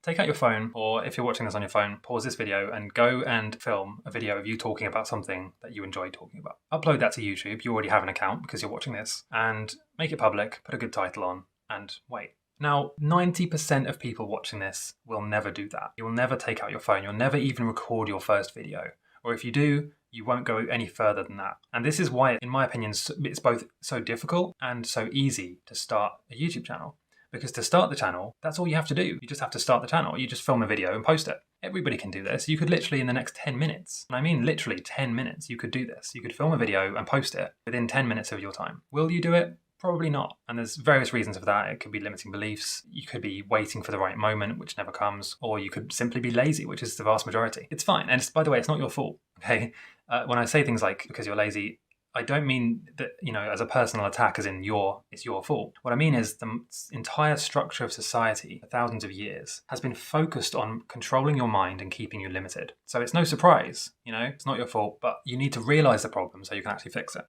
take out your phone, or if you're watching this on your phone, pause this video and go and film a video of you talking about something that you enjoy talking about. Upload that to YouTube. You already have an account because you're watching this, and make it public, put a good title on, and wait. Now, 90% of people watching this will never do that. You'll never take out your phone. You'll never even record your first video. Or if you do, you won't go any further than that. And this is why, in my opinion, it's both so difficult and so easy to start a YouTube channel. Because to start the channel, that's all you have to do. You just have to start the channel. You just film a video and post it. Everybody can do this. You could literally, in the next 10 minutes, and I mean literally 10 minutes, you could do this. You could film a video and post it within 10 minutes of your time. Will you do it? Probably not. And there's various reasons for that. It could be limiting beliefs. You could be waiting for the right moment, which never comes. Or you could simply be lazy, which is the vast majority. It's fine. And by the way, it's not your fault. Okay. When I say things like because you're lazy, I don't mean that, as a personal attack as in it's your fault. What I mean is the entire structure of society for thousands of years has been focused on controlling your mind and keeping you limited. So it's no surprise, it's not your fault, but you need to realize the problem so you can actually fix it.